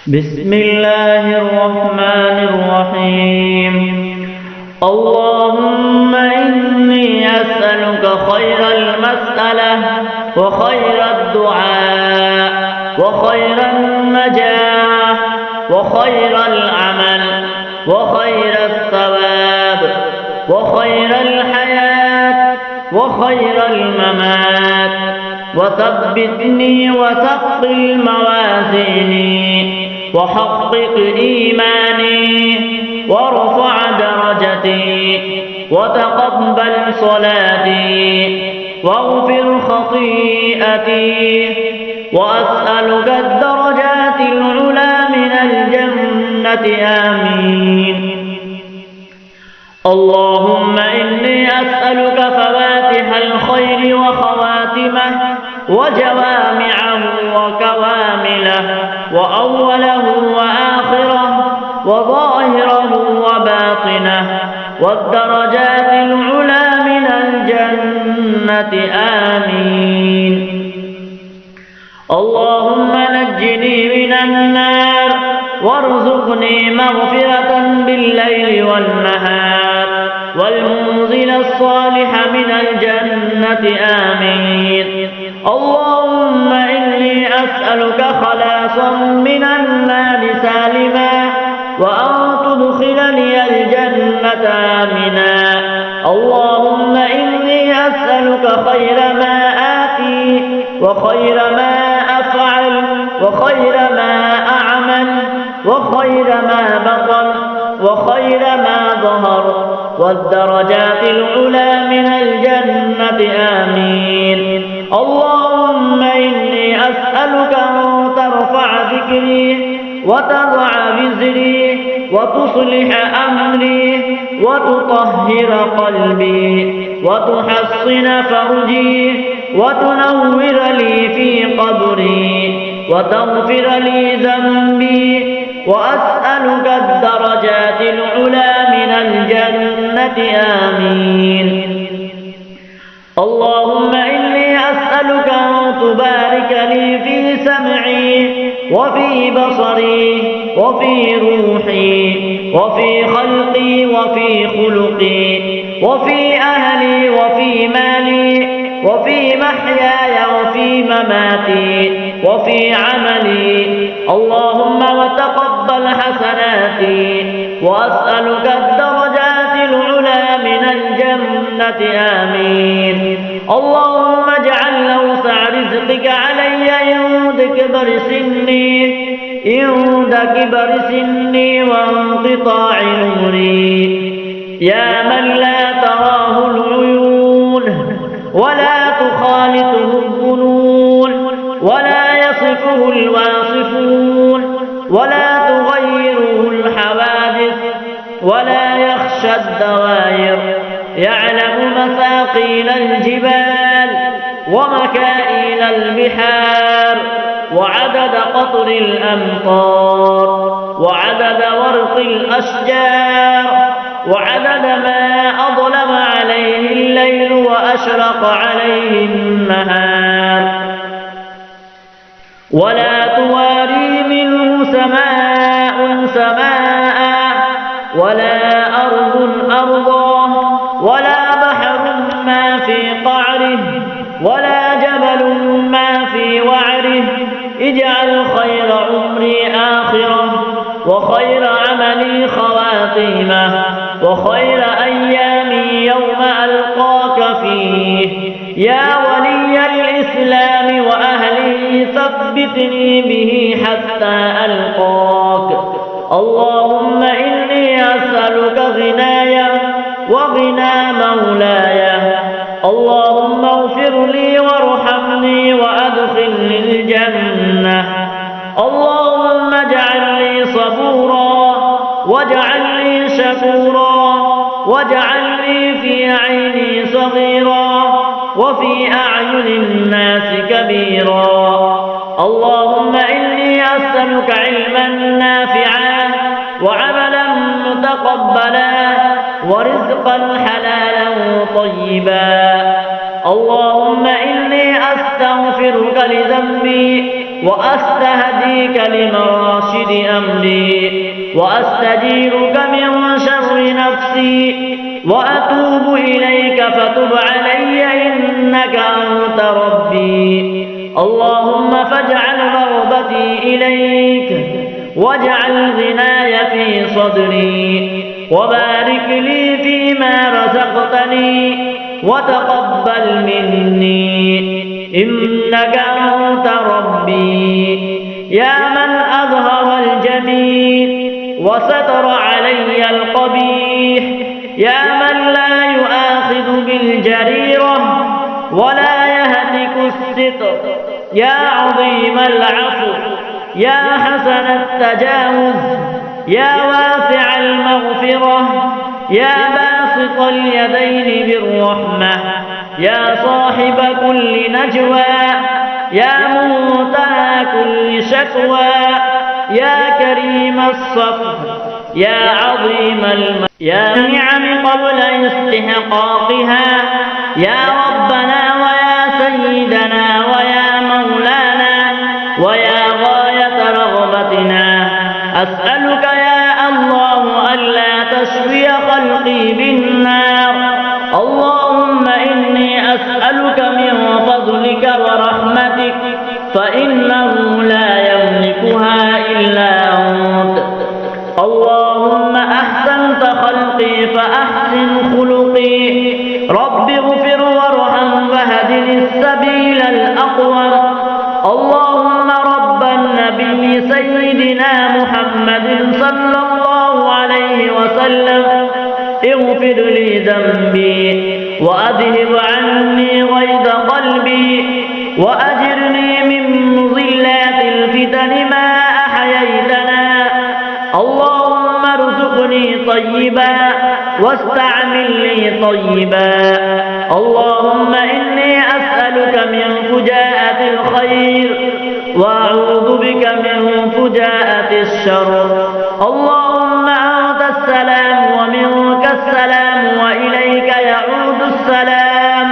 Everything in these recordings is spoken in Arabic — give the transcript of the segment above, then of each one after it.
بسم الله الرحمن الرحيم. اللهم إني أسألك خير المسألة وخير الدعاء وخير النجاح وخير العمل وخير الثواب وخير الحياة وخير الممات، وثبتني وثقل موازيني وحقق إيماني وارفع درجتي وتقبل صلاتي واغفر خطيئتي، وأسألك الدرجات العلى من الجنة آمين. اللهم إني أسألك فواتح الخير وخواتمه وجوامعه وكوامله وأوله وآخره وظاهره وباطنه والدرجات العلى من الجنة آمين. اللهم نجني من النار وارزقني مغفرة بالليل والنهار والمنزل الصالح من الجنة آمين. اللهم إني أسألك خلاصا من النار سالما، وأن تدخلني الجنة آمنا. اللهم إني أسألك خير ما آتي وخير ما أفعل وخير ما أعمل وخير ما بطن وخير ما ظهر والدرجات العلى من الجنة آمين. اللهم إني أسألك أن ترفع ذكري وتضع وزري وتصلح أمري وتطهر قلبي وتحصن فرجي وتنور لي في قبري وتغفر لي ذنبي، وأسألك الدرجات العلى من الجنة آمين. اللهم إني أسألك أن تبارك لي في سمعي وفي بصري وفي روحي وفي خلقي وفي خلقي وفي أهلي وفي مالي وفي محياي وفي مماتي وفي عملي. اللهم وتقبل حسناتي، وأسألك الدرجات العلى من الجنة آمين. اللهم اجعل أوسع رزقك علي عند كبر سني وانقطاع عمري، يا من لا تراه العيون ولا تخالطه الظنون ولا يصفه الواصفون ولا تغيره الحوادث ولا يخشى الدوائر، يعلم مثاقيل الجبال ومكائن البحار وعدد قطر الأمطار وعدد ورق الأشجار وعدد ما أظلم عليه الليل وأشرق عليه النهار، ولا تواري منه سماء سماء ولا أرض أرضا ولا بحر ما في قعره ولا جبل ما في وعره. اجعل خير عمري آخرة وخير عملي خواتيمه وخير أيامي يوم ألقاك فيه، يا ولي الإسلام وأهله ثبتني به حتى ألقاك. اللهم إني أسألك غناي وغنى مولاي. اللهم اغفر لي وارحمني وأدخلني الجنة. اللهم اجعلني صبورا واجعلني شكورا واجعلني في عيني صغيرا وفي أعين الناس كبيرا. اللهم إني أسألك علما نافعا وعملا متقبلا ورزقا حلالا طيبا. اللهم إني أستغفرك لذنبي وأستهديك لمراشد أمري وأستجيرك من شر نفسي وأتوب إليك فتب علي إنك أنت ربي. اللهم فاجعل رغبتي إليك واجعل غناي في صدري وبارك لي فيما رزقتني وتقبل مني إنك أنت ربي. يا من أظهر الجميل وستر علي القبيح، يا من لا يؤاخذ بالجريرة ولا يهتك الستر، يا عظيم العفو، يا حسن التجاوز، يا واسع المغفرة، يا باسط اليدين بالرحمة، يا صاحب كل نجوى، يا منتهى كل شكوى، يا كريم الصفح، يا عظيم يا نعم قبل استحقاقها، يا ربنا ويا سيدنا ويا مولانا ويا غاية رغبتنا، أسألك يا الله ألا تشوي خلقي بالنار. اللهم إني أسألك من فضلك ورحمتك فإنه لا يملكها إلا أنت. اللهم أحسنت خلقي فأحسن خلقي، رب اغفر وارحم واهدني السبيل الأقوم. اللهم رب النبي سيدنا محمد صلى الله عليه وسلم اغفر لي ذنبي وأذهب عني غيظ قلبي وأجرني من مضلات الفتن ما أحييتنا. اللهم ارزقني طيبا واستعملني طيبا. اللهم إني أسألك من فجاءة الخير وأعوذ بك من فجاءة الشر. اللهم أنت السلام ومنك السلام وإليك يعود السلام.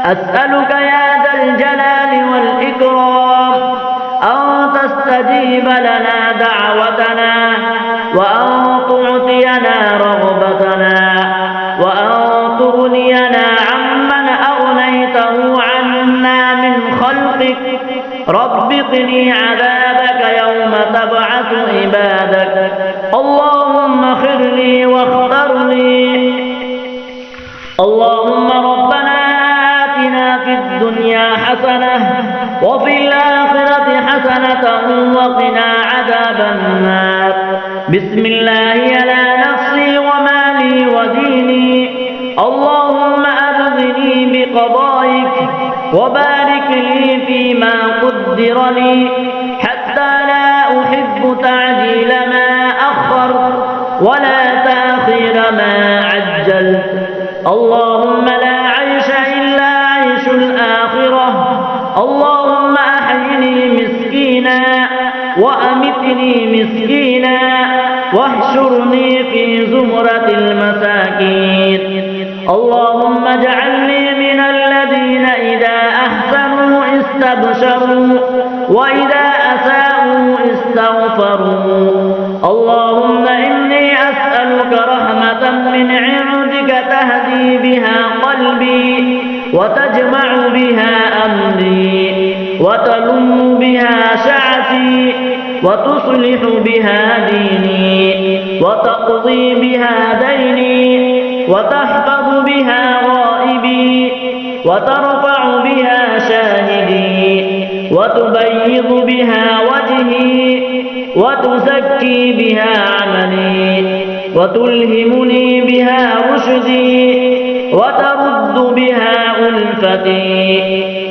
أسألك يا ذا الجلال والإكرام أن تستجيب لنا دعوتنا وأن تعطينا رغبتنا وأن تغنينا عمن أغنيته عنا من خلقك. رب قني عذابك يوم تبعث عبادك. اللهم اغفر لي واختر لي. اللهم ربنا آتنا في الدنيا حسنة وفي الآخرة حسنة وقنا عذاب النار. بسم الله على نفسي ومالي وديني. اللهم أرضني بقضائك وبارك لي فيما قدر لي حتى لا أحب تعجيل ما أخر ولا تأخير ما عجلت. اللهم لا عيش إلا عيش الآخرة. اللهم أحيني مسكينا وأمتني مسكينا واحشرني في زمرة المساكين. اللهم اجعلني من الذين إذا أحسنوا استبشروا وإذا أساءوا استغفروا. اللهم إني أسألك رحمة من عندك تهدي بها قلبي وتجمع بها أمري وتلم بها شعثي وتصلح بها ديني وتقضي بها ديني وتحفظ بها غائبي وترفع بها شاهدي وتبيض بها وجهي وتزكي بها عملي وتلهمني بها رشدي وترد بها ألفتي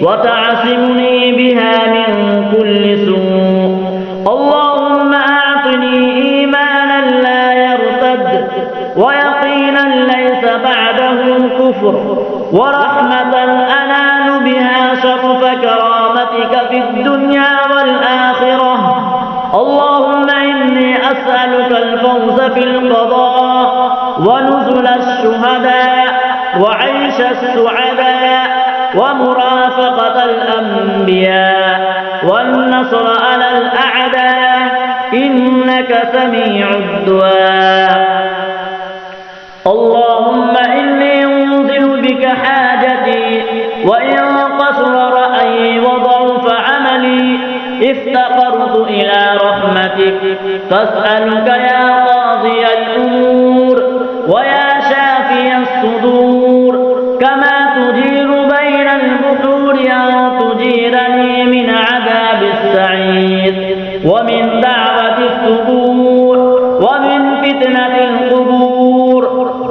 وتعصمني بها من كل سوء. اللهم أعطني إيمانا لا يرتد ويقينا ليس بعده كفر ورحمة أنال بها شرف كرامتك في الدنيا والآخرة. اللهم إني أسألك الفوز في القضاء ونزل الشهداء وعيش السعداء ومرافقة الأنبياء والنصر على الأعداء إنك سميع الدعاء. اللهم إني أنزل بك حاجتي وإن قصر رأيي وضعف عملي افتقرت إلى رحمتك فاسألك يا قاضي الأمور ويا شافي الصدور كما تجير بين البحور أن تجيرني من عذاب السعير ومن دعوة الثبور ومن فتنة القبور.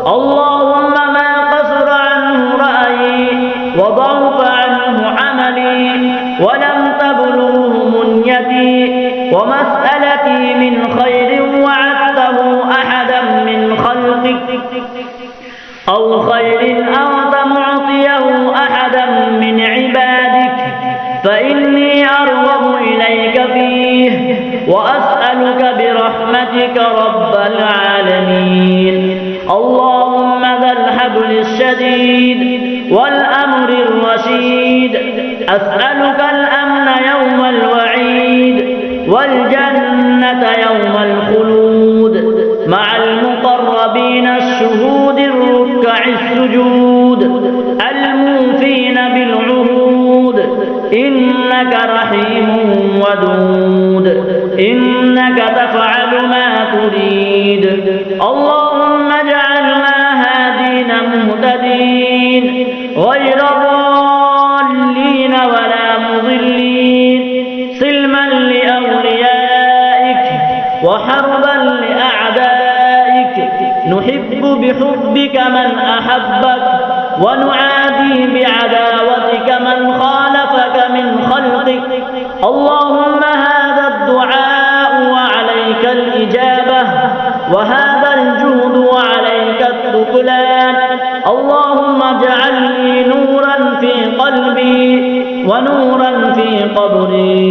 اللهم ما قصر عنه رأيي وضعف عنه عملي ولم تبلغه منيتي ومسألتي من خير وعدته أحدا من خلقك أو خير أنت معطيه أحدا من عبادك فإني أرغب إليك فيه وأسألك برحمتك رب العالمين. اللهم ذا الحبل الشديد والأمر الرشيد أسألك الأمن يوم الوعيد والجنة يوم الخلود مع المقربين الشهود الركع السجود الموفين بالعهود إنك رحيم ودود إنك تفعل ما تريد. اللهم اجعلنا هادين مهتدين غير ضالين ولا مضلين سلما لأوليائك وحربا لأعدائك نحب بحبك من أحبك ونعادي بعداوتك من خالفك من خلقك. اللهم هذا الدعاء وعليك الإجابة وهذا الجود وعليك التكلان. اللهم اجعل لي نورا في قلبي ونورا في قبري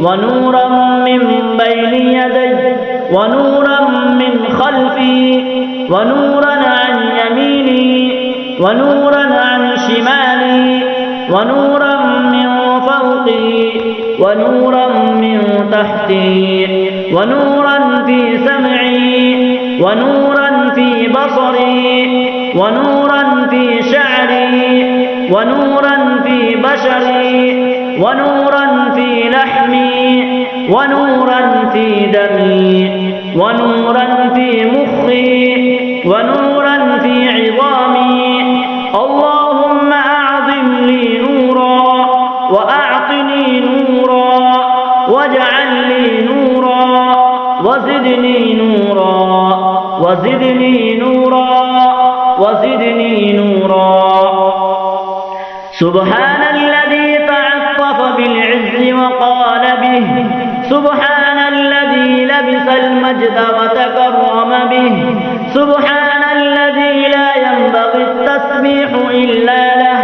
ونورا من بين يدي ونورا من خلفي ونورا عن يميني ونورا عن شمالي ونورا من فوقي ونورا من تحتي ونورا في سمعي ونورا في بصري ونورا في شعري ونورا في بشري ونورا في لحمي ونورا في دمي ونورا في مخي ونورا في عظامي. اللهم أعظم لي نورا وأعطني نورا واجعل لي نورا وزدني نورا وزدني نورا وزدني نورا. سبحان الذي تعطف بالعز وقال به سبحان الذي لبس المجد وتكرم به سبحان الذي لا ينبغي التسبيح إلا له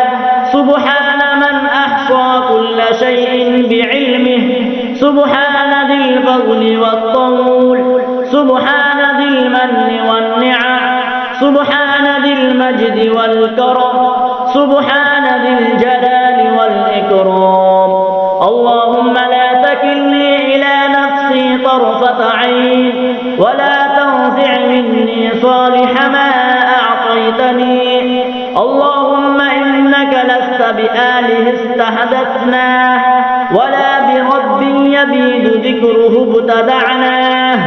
سبحان من أحصى كل شيء بعلمه سبحان ذي الفضل والطول سبحان ذي المن والنعم سبحان ذي المجد والكرم سبحان ذي الجلال والإكرام. اللهم لا تكلني إلى نفسي طرفة عين ولا تنزع مني صالح ما أعطيتني. اللهم إنك لست بآله استحدثناه ولا برب يبيد ذكره ابتدعناه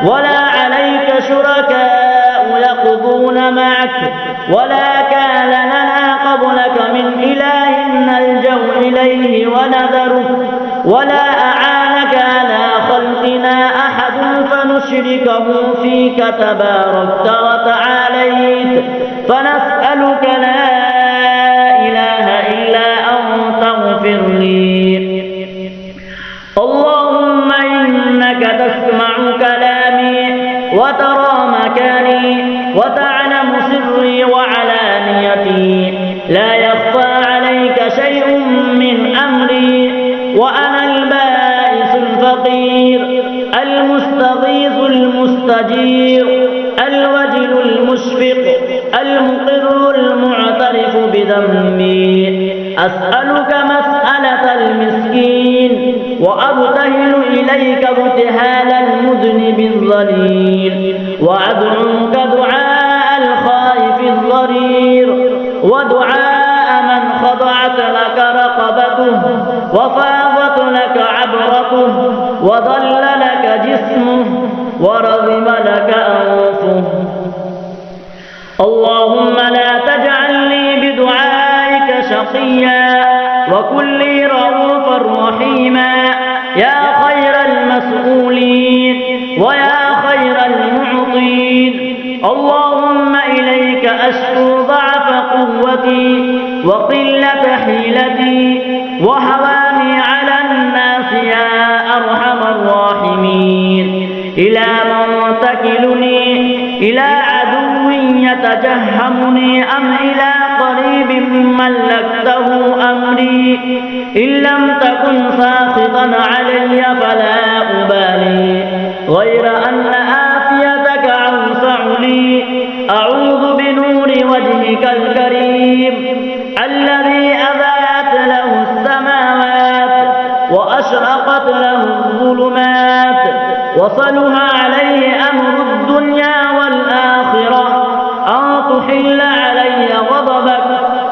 ولا عليك شركاء يقضون معك ولا كان لنا قبلك من إله نلجأ إليه ونذره ولا أعانك على خلقنا أحد فنشركه فيك تباركت وتعاليت فنسألك لا إله إلا أنت اغفر لي. اللهم إنك تسمع كلامي وترى مكاني وتعلم سري وعلانيتي لا يخفى عليك شيء من أمري وأنا البائس الفقير المستغيث المستجير الوجل المشفق المقر المعترف بذنبي. أسألك مسألة المسكين وأبتهل إليك ابتهال المذنب الظليل وأدعوك دعاء الخائف الضرير ودعاء من خضعت لك رقبته وفاضت لك عبرته وضل لك جسمه ورغم لك أنفه. اللهم لا تجعلني بدعائك شقيا وكن لي رؤوفا رحيما يا خير المسؤولين ويا خير المعطين. اللهم إليك أشكو ضعف قوتي وقلة حيلتي وهواني على الناس يا أرحم الراحمين. إلى من تكلني؟ إلى عدو يتجهمني أم إلى قريب ملكته أمري؟ إن لم تكن ساخطا علي فلا أبالي غير أن آفيتك أوسع لي. أعوذ بنور وجهك الكريم الذي أضاءت له السماوات وأشرقت له الظلمات وصلها عليه أمر الدنيا والآخرة أن تحل علي غضبك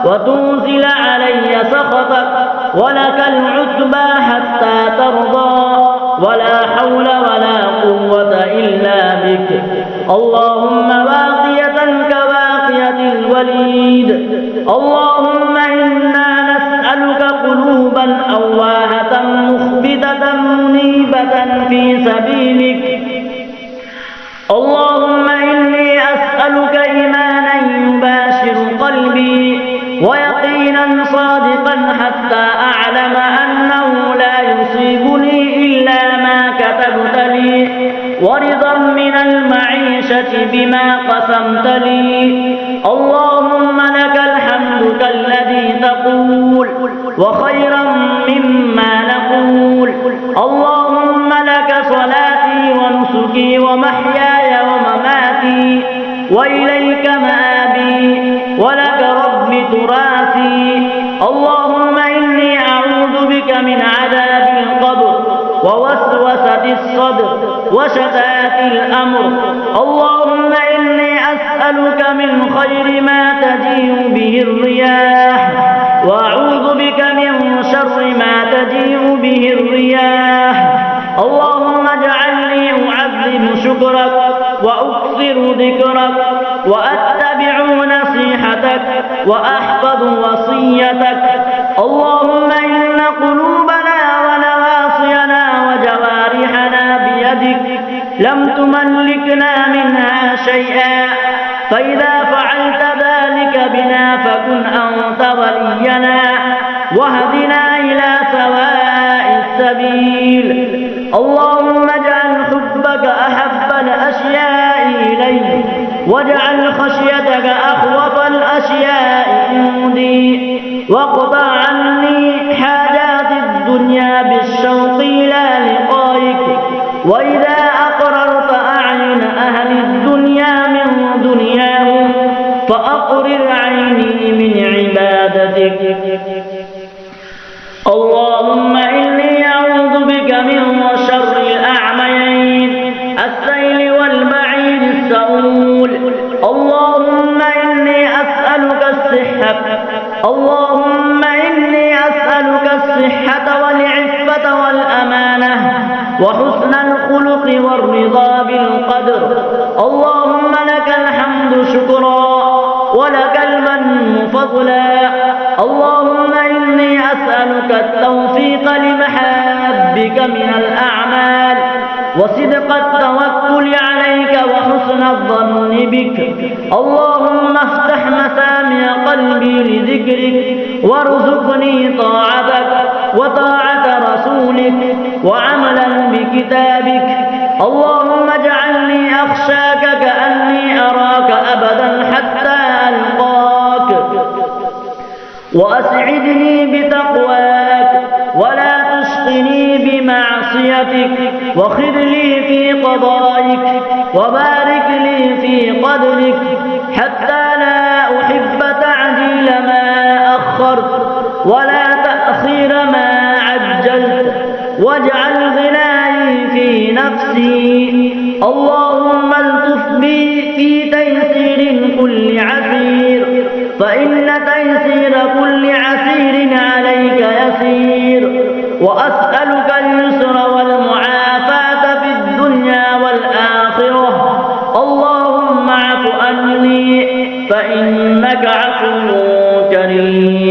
وتنزل علي سخطك ولك العتبى حتى ترضى ولا حول ولا قوة إلا بك. اللهم واقية كواقية الوليد. اللهم إنا نسألك قلوبا أواهة مخبتة منيبة في سبيلك. اللهم إني أسألك إيمانا يباشر قلبي ويقينا صادقا حتى أعلم أنه لا يصيبني إلا ما كتبت لي ورضا من المعيشة بما قسمت لي. اللهم لك الحمد كالذي تقول وخيرا مما نقول. اللهم لك صلاتي ونسكي ومحياي ومماتي وإليك مآبي ولك رب تراثي. اللهم إني أعوذ بك من عذاب القبر ووسوسة الصدر وشتات الأمر. اللهم إني أسألك من خير ما تجيء به الرياح وأعوذ بك من شر ما تجيء به الرياح. اللهم اجعلني أعظم شكرك وأكثر ذكرك وأتبع نصيحتك وأحفظ وصيتك. اللهم إن قلوبنا ونواصينا وجوارحنا بيدك لم تملكنا منها شيئا فإذا فعلت ذلك بنا فكن أنت ولينا واهدنا إلى سواء السبيل. اللهم اجعل حبك أحب الأشياء إلي واجعل خشيتك أخوف الأشياء عندي واقطع عني حاجات الدنيا بالشوق إلى لقائك. وإذا أقررت أعين أهل الدنيا من دنياهم فأقرر عيني من عبادتك. اللهم إني أعوذ بك من شر الأعميين السيل والبعيد السؤول. اللهم إني أسألك الصحة. اللهم إني أسألك الصحة والعفة والأمانة وحسن الخلق والرضا بالقدر. اللهم لك الحمد شكرا ولك المن فضلا. اللهم إني أسألك التوفيق لمحابك من الأعمال وصدق التوكل عليك وحسن الظن بك. اللهم افتح مسامع قلبي لذكرك وارزقني طاعتك وطاعة رسولك وعملا بكتابك. اللهم اجعلني أخشاك كأني أراك أبدا حتى ألقاك وأسعدني بتقواك ولا تشقني بمعصيتك وخذ لي في قضائك وبارك لي في قدرك حتى لا أحب تعجيل ما أخرت ولا تأخير ما عجلت، واجعل غناي في نفسي. اللهم الطف بي في تيسير كل عسير، فإن تيسير كل عسير عليك يسير. وأسألك اليسر والمعافاة في الدنيا والآخرة. اللهم اعف عني فإنك عفو كريم.